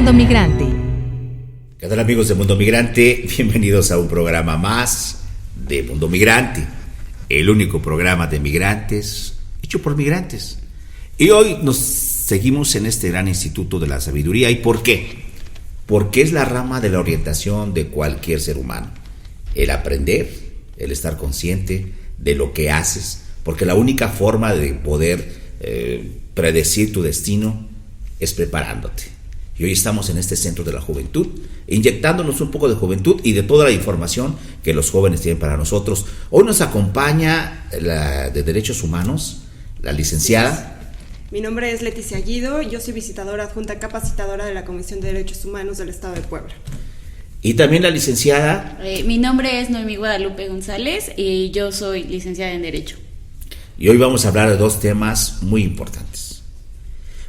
Mundo Migrante. ¿Qué tal, amigos de Mundo Migrante? Bienvenidos a un programa más de Mundo Migrante, el único programa de migrantes hecho por migrantes. Y hoy nos seguimos en este gran instituto de la sabiduría. ¿Y por qué? Porque es la rama de la orientación de cualquier ser humano. El aprender, el estar consciente de lo que haces, porque la única forma de poder predecir tu destino es preparándote. Y hoy estamos en este centro de la juventud, inyectándonos un poco de juventud y de toda la información que los jóvenes tienen para nosotros. Hoy nos acompaña la de Derechos Humanos, la licenciada. Mi nombre es Leticia Guido, yo soy visitadora adjunta capacitadora de la Comisión de Derechos Humanos del Estado de Puebla. Y también la licenciada. Mi nombre es Noemí Guadalupe González y yo soy licenciada en Derecho. Y hoy vamos a hablar de dos temas muy importantes.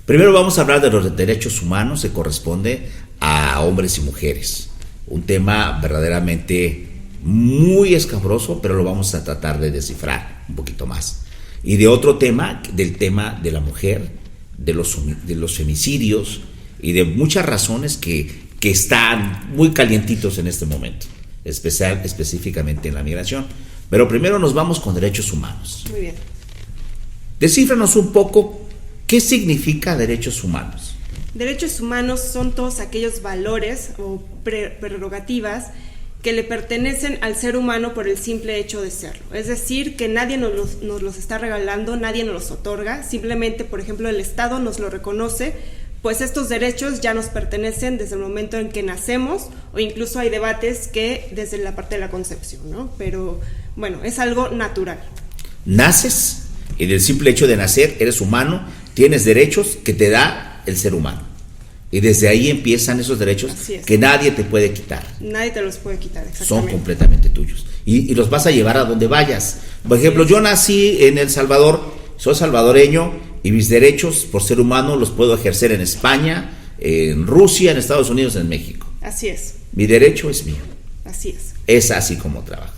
Primero vamos a hablar de los derechos humanos, que corresponde a hombres y mujeres. Un tema verdaderamente muy escabroso, pero lo vamos a tratar de descifrar un poquito más. Y de otro tema, del tema de la mujer, de los femicidios y de muchas razones que están muy calientitos en este momento, específicamente en la migración. Pero primero nos vamos con derechos humanos. Muy bien. Descífranos un poco qué significa derechos humanos. Derechos humanos son todos aquellos valores o prerrogativas que le pertenecen al ser humano por el simple hecho de serlo. Es decir, que nadie nos los está regalando, nadie nos los otorga, simplemente, por ejemplo, el Estado nos lo reconoce, pues estos derechos ya nos pertenecen desde el momento en que nacemos, o incluso hay debates que desde la parte de la concepción, ¿no? Pero bueno, es algo natural. Naces y del simple hecho de nacer eres humano, tienes derechos que te da el ser humano. Y desde ahí empiezan esos derechos que nadie te puede quitar. Nadie te los puede quitar, exactamente. Son completamente tuyos. Y los vas a llevar a donde vayas. Por ejemplo, yo nací en El Salvador, soy salvadoreño y mis derechos por ser humano los puedo ejercer en España, en Rusia, en Estados Unidos, en México. Así es. Mi derecho es mío. Así es. Es así como trabaja.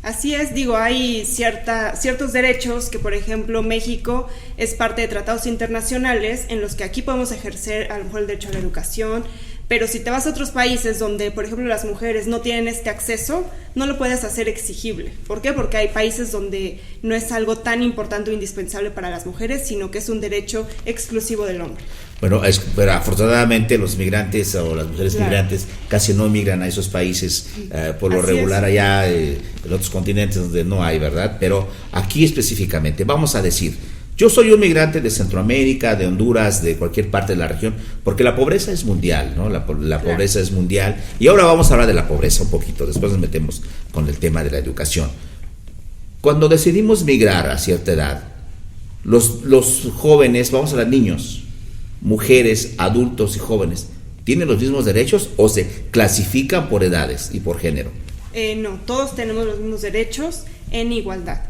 Así es, hay ciertos derechos que, por ejemplo, México es parte de tratados internacionales en los que aquí podemos ejercer a lo mejor el derecho a la educación, pero si te vas a otros países donde, por ejemplo, las mujeres no tienen este acceso, no lo puedes hacer exigible. ¿Por qué? Porque hay países donde no es algo tan importante o indispensable para las mujeres, sino que es un derecho exclusivo del hombre. Bueno, pero afortunadamente los migrantes o las mujeres migrantes casi no migran a esos países, por lo regular allá en otros continentes donde no hay, ¿verdad? Pero aquí específicamente, vamos a decir, yo soy un migrante de Centroamérica, de Honduras, de cualquier parte de la región, porque la pobreza es mundial, ¿no? La pobreza es mundial. Y ahora vamos a hablar de la pobreza un poquito, después nos metemos con el tema de la educación. Cuando decidimos migrar a cierta edad, los jóvenes, vamos a hablar niños, mujeres, adultos y jóvenes, ¿tienen los mismos derechos o se clasifican por edades y por género? No, todos tenemos los mismos derechos en igualdad.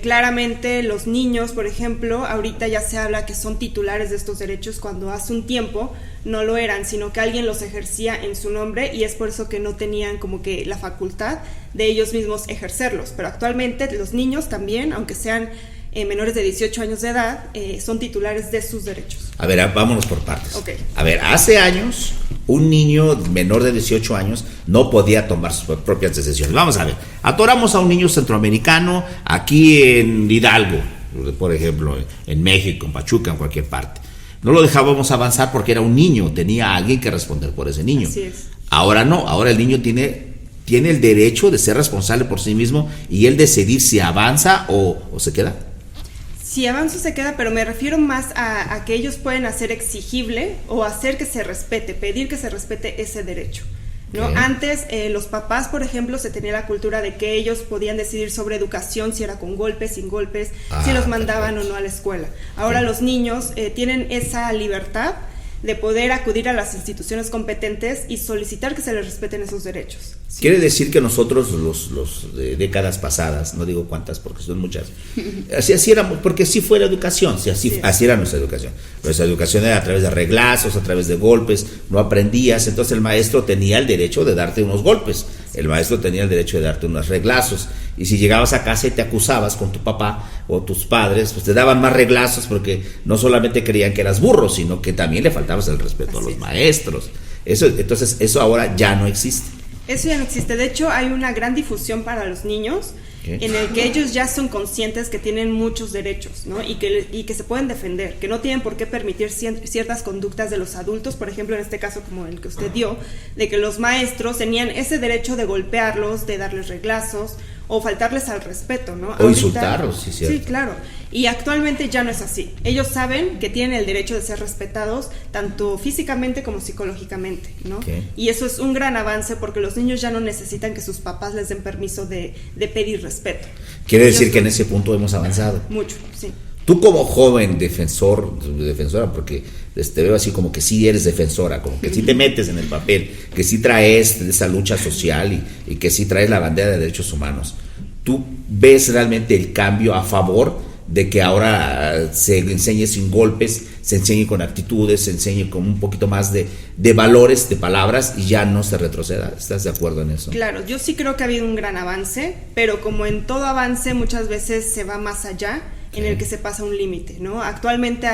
Claramente los niños, por ejemplo, ahorita ya se habla que son titulares de estos derechos cuando hace un tiempo no lo eran, sino que alguien los ejercía en su nombre y es por eso que no tenían como que la facultad de ellos mismos ejercerlos. Pero actualmente los niños también, aunque sean menores de 18 años de edad, son titulares de sus derechos. A ver, vámonos por partes. Okay. A ver, hace años, un niño menor de 18 años no podía tomar sus propias decisiones. Vamos a ver, atoramos a un niño centroamericano aquí en Hidalgo, por ejemplo, en México, en Pachuca, en cualquier parte. No lo dejábamos avanzar porque era un niño, tenía a alguien que responder por ese niño. Así es. Ahora no, ahora el niño tiene el derecho de ser responsable por sí mismo y él decidir si avanza o se queda. Si avanza se queda, pero me refiero más a que ellos pueden hacer exigible o hacer que se respete, pedir que se respete ese derecho, ¿no? Okay. Antes los papás, por ejemplo, se tenía la cultura de que ellos podían decidir sobre educación, si era con golpes, sin golpes, si los mandaban o no a la escuela. Ahora los niños tienen esa libertad de poder acudir a las instituciones competentes y solicitar que se les respeten esos derechos. ¿Sí? Quiere decir que nosotros, los de décadas pasadas, no digo cuántas porque son muchas, así éramos, porque así fue la educación, así era nuestra educación. Nuestra educación era a través de reglazos, a través de golpes, no aprendías, entonces el maestro tenía el derecho de darte unos golpes. El maestro tenía el derecho de darte unos reglazos. Y si llegabas a casa y te acusabas con tu papá o tus padres, pues te daban más reglazos porque no solamente creían que eras burro, sino que también le faltabas el respeto a los maestros. Entonces, eso ahora ya no existe. Eso ya no existe. De hecho, hay una gran difusión para los niños en el que ellos ya son conscientes que tienen muchos derechos, ¿no? Y que se pueden defender, que no tienen por qué permitir ciertas conductas de los adultos, por ejemplo, en este caso como el que usted dio, de que los maestros tenían ese derecho de golpearlos, de darles reglazos o faltarles al respeto, ¿no? O insultarlos, sí, cierto. Sí, claro. Y actualmente ya no es así. Ellos saben que tienen el derecho de ser respetados tanto físicamente como psicológicamente, ¿no? Y eso es un gran avance porque los niños ya no necesitan que sus papás les den permiso de pedir respeto. Quiere decir que en ese punto hemos avanzado. Mucho, sí. Tú como joven defensora, porque te veo así como que sí eres defensora, como que sí te metes en el papel, que sí traes esa lucha social y que sí traes la bandera de derechos humanos. ¿Tú ves realmente el cambio a favor de que ahora se enseñe sin golpes, se enseñe con actitudes, se enseñe con un poquito más de valores, de palabras y ya no se retroceda? ¿Estás de acuerdo en eso? Claro, yo sí creo que ha habido un gran avance, pero como en todo avance muchas veces se va más allá, en el que se pasa un límite, ¿no? Actualmente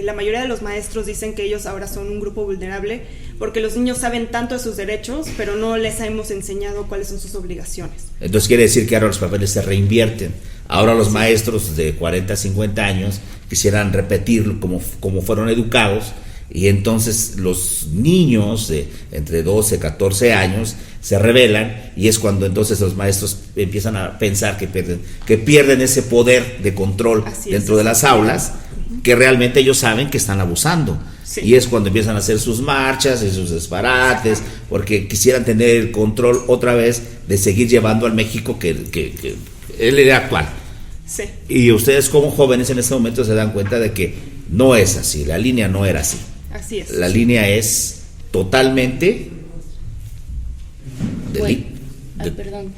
la mayoría de los maestros dicen que ellos ahora son un grupo vulnerable porque los niños saben tanto de sus derechos, pero no les hemos enseñado cuáles son sus obligaciones. Entonces quiere decir que ahora los papeles se reinvierten. Ahora los maestros de 40, 50 años quisieran repetir como fueron educados, y entonces los niños de entre 12, 14 años se rebelan, y es cuando entonces los maestros empiezan a pensar que pierden ese poder de control dentro de las aulas, que realmente ellos saben que están abusando. Sí. Y es cuando empiezan a hacer sus marchas y sus disparates, porque quisieran tener el control otra vez de seguir llevando al México que es la idea actual. Sí. Y ustedes como jóvenes en este momento se dan cuenta de que no es así, la línea no era así. Así es. La línea es totalmente perdón.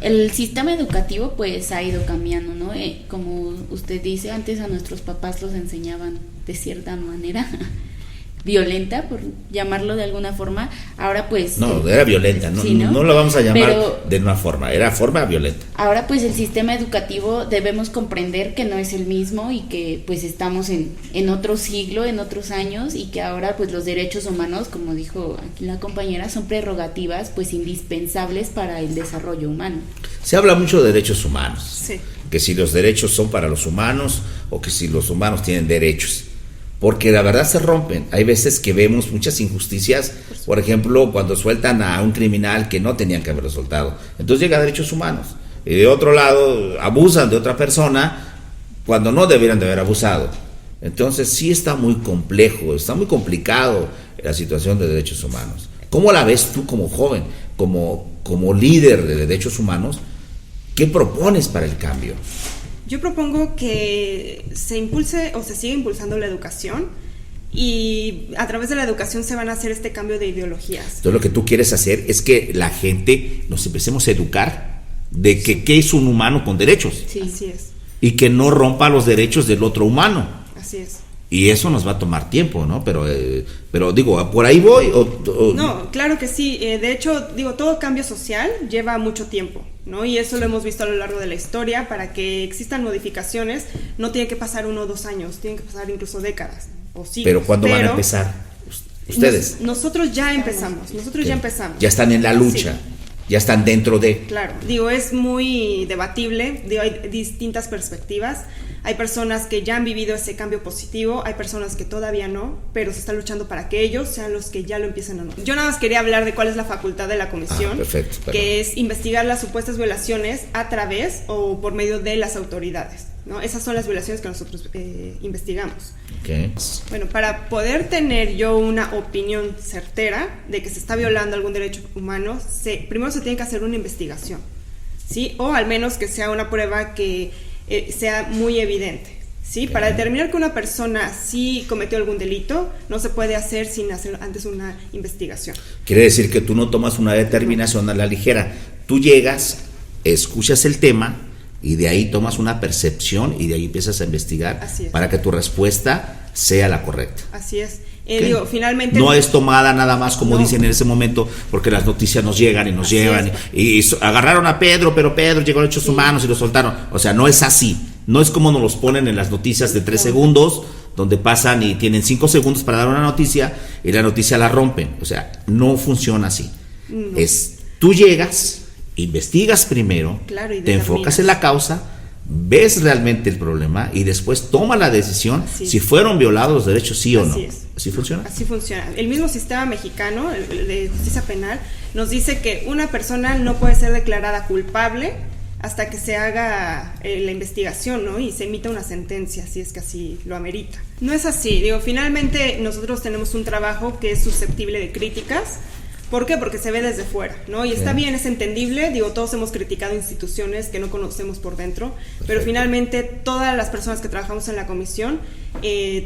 El sistema educativo pues ha ido cambiando, ¿no? Como usted dice, antes a nuestros papás los enseñaban de cierta manera violenta, por llamarlo de alguna forma. Ahora pues era violenta, sí, no lo vamos a llamar de una forma, era forma violenta. Ahora pues el sistema educativo debemos comprender que no es el mismo y que pues estamos en otro siglo, en otros años, y que ahora pues los derechos humanos, como dijo aquí la compañera, son prerrogativas pues indispensables para el desarrollo humano. Se habla mucho de derechos humanos, sí, que si los derechos son para los humanos o que si los humanos tienen derechos, porque la verdad se rompen. Hay veces que vemos muchas injusticias, por ejemplo, cuando sueltan a un criminal que no tenían que haberlo soltado, entonces llega a derechos humanos, y de otro lado abusan de otra persona cuando no debieran de haber abusado. Entonces sí está muy complejo, está muy complicado la situación de derechos humanos. ¿Cómo la ves tú como joven, como líder de derechos humanos? ¿Qué propones para el cambio? Yo propongo que se impulse o se siga impulsando la educación, y a través de la educación se van a hacer este cambio de ideologías. Entonces lo que tú quieres hacer es que la gente nos empecemos a educar de que qué es un humano con derechos. Sí, así es. Y que no rompa los derechos del otro humano. Así es. Y eso nos va a tomar tiempo, ¿no? Pero digo, ¿por ahí voy? No, claro que sí. De hecho, todo cambio social lleva mucho tiempo, ¿no? Y eso lo hemos visto a lo largo de la historia. Para que existan modificaciones, no tiene que pasar 1 o 2 años, tienen que pasar incluso décadas o siglos. Pero ¿cuándo van a empezar ustedes? Nosotros ya empezamos, ya empezamos. Ya están en la lucha. Sí. Ya están dentro de... Claro, es muy debatible, hay distintas perspectivas. Hay personas que ya han vivido ese cambio positivo, hay personas que todavía no, pero se está luchando para que ellos sean los que ya lo empiecen a no. Yo nada más quería hablar de cuál es la facultad de la comisión, perfecto, que es investigar las supuestas violaciones a través o por medio de las autoridades, ¿no? Esas son las violaciones que nosotros investigamos. Okay. Bueno, para poder tener yo una opinión certera de que se está violando algún derecho humano, primero se tiene que hacer una investigación, ¿sí? O al menos que sea una prueba que sea muy evidente, ¿sí? Para determinar que una persona sí cometió algún delito, no se puede hacer sin hacer antes una investigación. Quiere decir que tú no tomas una determinación a la ligera. Tú llegas, escuchas el tema y de ahí tomas una percepción y de ahí empiezas a investigar para que tu respuesta sea la correcta. Así es. Digo, finalmente no es tomada nada más como dicen en ese momento, porque las noticias nos llegan y nos llevan y agarraron a Pedro, pero Pedro llegó a derechos humanos y lo soltaron. O sea, no es así. No es como nos los ponen en las noticias de 3 segundos, donde pasan y tienen 5 segundos para dar una noticia y la noticia la rompen. O sea, no funciona así. No. Tú llegas, investigas primero, te enfocas en la causa, ves realmente el problema y después toma la decisión si fueron violados los derechos, sí o no. ¿Así funciona? Así funciona. El mismo sistema mexicano, el de justicia penal, nos dice que una persona no puede ser declarada culpable hasta que se haga la investigación, ¿no? Y se emita una sentencia, si es que así lo amerita. No es así. Digo, finalmente nosotros tenemos un trabajo que es susceptible de críticas. ¿Por qué? Porque se ve desde fuera, ¿no? Y está bien, es entendible. Digo, todos hemos criticado instituciones que no conocemos por dentro, pero finalmente todas las personas que trabajamos en la comisión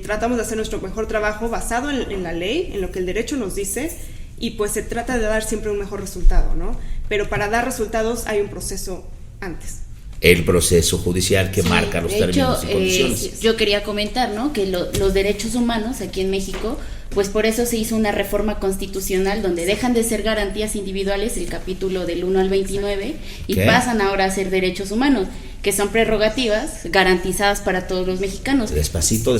tratamos de hacer nuestro mejor trabajo basado en la ley, en lo que el derecho nos dice, y pues se trata de dar siempre un mejor resultado, ¿no? Pero para dar resultados hay un proceso antes. El proceso judicial que marca los términos y condiciones. Yo quería comentar, ¿no? Que los derechos humanos aquí en México, pues por eso se hizo una reforma constitucional donde dejan de ser garantías individuales, el capítulo del 1 al 29, y pasan ahora a ser derechos humanos, que son prerrogativas garantizadas para todos los mexicanos. Despacito,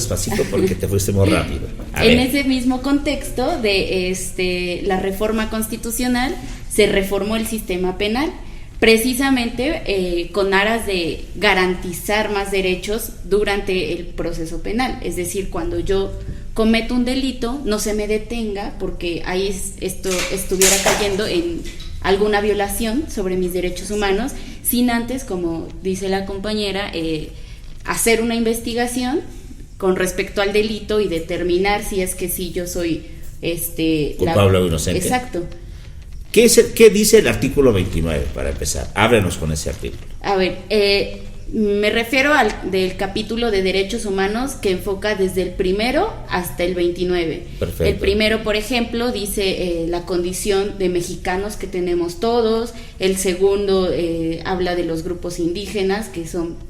porque te fuiste muy rápido. En ese mismo contexto de la reforma constitucional, se reformó el sistema penal, precisamente con aras de garantizar más derechos durante el proceso penal. Es decir, cuando yo cometo un delito, no se me detenga porque ahí esto estuviera cayendo en alguna violación sobre mis derechos humanos, sin antes, como dice la compañera, hacer una investigación con respecto al delito y determinar si es que sí yo soy culpable o inocente. Exacto. ¿Qué dice el artículo 29 para empezar? Ábrenos con ese artículo. A ver, me refiero del capítulo de derechos humanos que enfoca desde el 1 hasta el 29. Perfecto. El primero, por ejemplo, dice la condición de mexicanos que tenemos todos. El segundo habla de los grupos indígenas,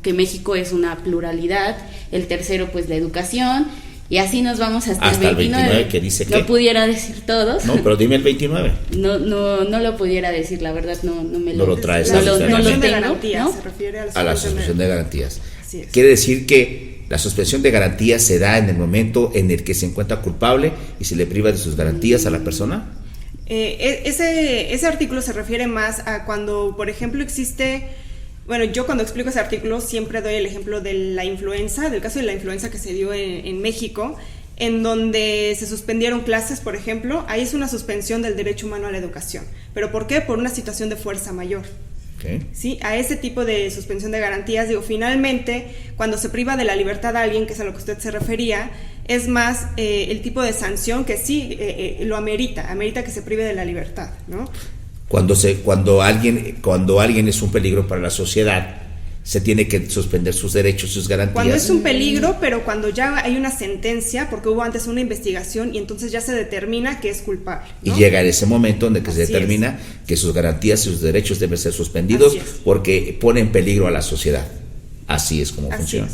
que México es una pluralidad. El tercero, pues la educación. Y así nos vamos hasta el 29, que dice que... No pudiera decir todos. No, pero dime el 29. No lo pudiera decir, la verdad, no me lo... No lo traes. La suspensión de garantías, ¿no? Se refiere a la suspensión de garantías. Quiere decir que la suspensión de garantías se da en el momento en el que se encuentra culpable y se le priva de sus garantías a la persona. Ese artículo se refiere más a cuando, por ejemplo, existe... Bueno, yo cuando explico ese artículo siempre doy el ejemplo de la influenza, del caso de la influenza que se dio en México, en donde se suspendieron clases, por ejemplo. Ahí es una suspensión del derecho humano a la educación. ¿Pero por qué? Por una situación de fuerza mayor. ¿Sí? A ese tipo de suspensión de garantías, digo, finalmente, cuando se priva de la libertad a alguien, que es a lo que usted se refería, es más el tipo de sanción que sí lo amerita que se prive de la libertad, ¿no? Cuando alguien es un peligro para la sociedad, se tiene que suspender sus derechos, sus garantías. Cuando es un peligro, pero cuando ya hay una sentencia, porque hubo antes una investigación y entonces ya se determina que es culpable, ¿no? Y llega en ese momento en el que se determina que sus garantías y sus derechos deben ser suspendidos porque pone en peligro a la sociedad. Así es como funciona.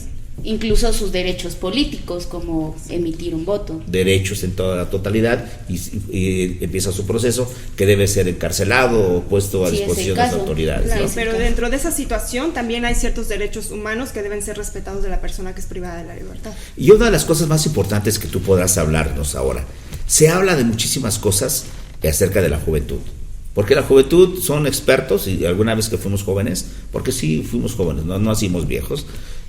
Incluso sus derechos políticos, como emitir un voto. Derechos en toda la totalidad y empieza su proceso que debe ser encarcelado o puesto a disposición de las autoridades. Claro, ¿no? Pero dentro de esa situación también hay ciertos derechos humanos que deben ser respetados de la persona que es privada de la libertad. Y una de las cosas más importantes que tú podrás hablarnos ahora, se habla de muchísimas cosas acerca de la juventud. Porque la juventud son expertos, y alguna vez que fuimos jóvenes, porque sí fuimos jóvenes, no nacimos viejos,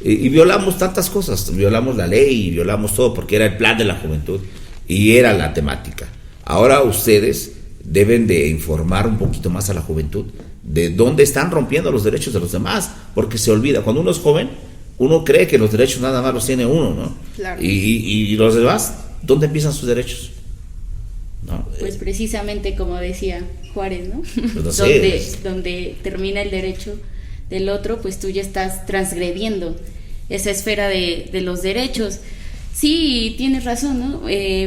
y violamos tantas cosas, violamos la ley y violamos todo, porque era el plan de la juventud y era la temática. Ahora ustedes deben de informar un poquito más a la juventud de dónde están rompiendo los derechos de los demás, porque se olvida, cuando uno es joven, uno cree que los derechos nada más los tiene uno, ¿no? Claro. Y los demás, ¿dónde empiezan sus derechos? ¿No? Pues precisamente como decía Juárez, ¿no? Pues donde termina el derecho del otro, pues tú ya estás transgrediendo esa esfera de los derechos. Sí, tienes razón, ¿no?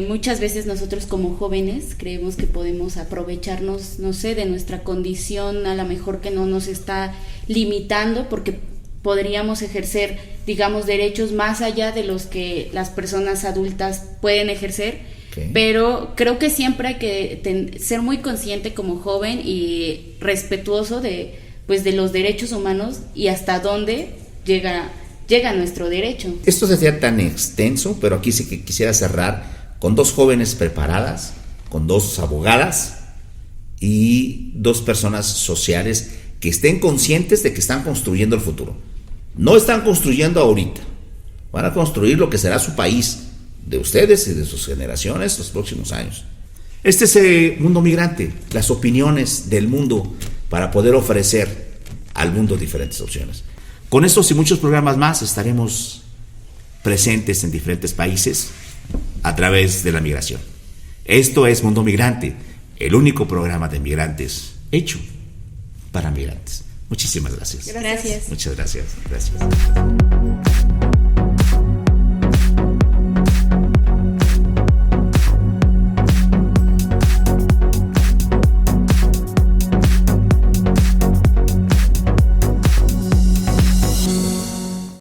Muchas veces nosotros como jóvenes creemos que podemos aprovecharnos, no sé, de nuestra condición, a lo mejor que no nos está limitando, porque podríamos ejercer, digamos, derechos más allá de los que las personas adultas pueden ejercer. Okay. Pero creo que siempre hay que ser muy consciente como joven y respetuoso de los derechos humanos y hasta dónde llega nuestro derecho. Esto sería tan extenso, pero aquí sí que quisiera cerrar con 2 jóvenes preparadas, con 2 abogadas y 2 personas sociales que estén conscientes de que están construyendo el futuro. No están construyendo ahorita, van a construir lo que será su país, de ustedes y de sus generaciones los próximos años. Este es Mundo Migrante, las opiniones del mundo para poder ofrecer al mundo diferentes opciones. Con estos y muchos programas más estaremos presentes en diferentes países a través de la migración. Esto es Mundo Migrante, el único programa de migrantes hecho para migrantes. Muchísimas gracias. Gracias. Muchas gracias. Gracias.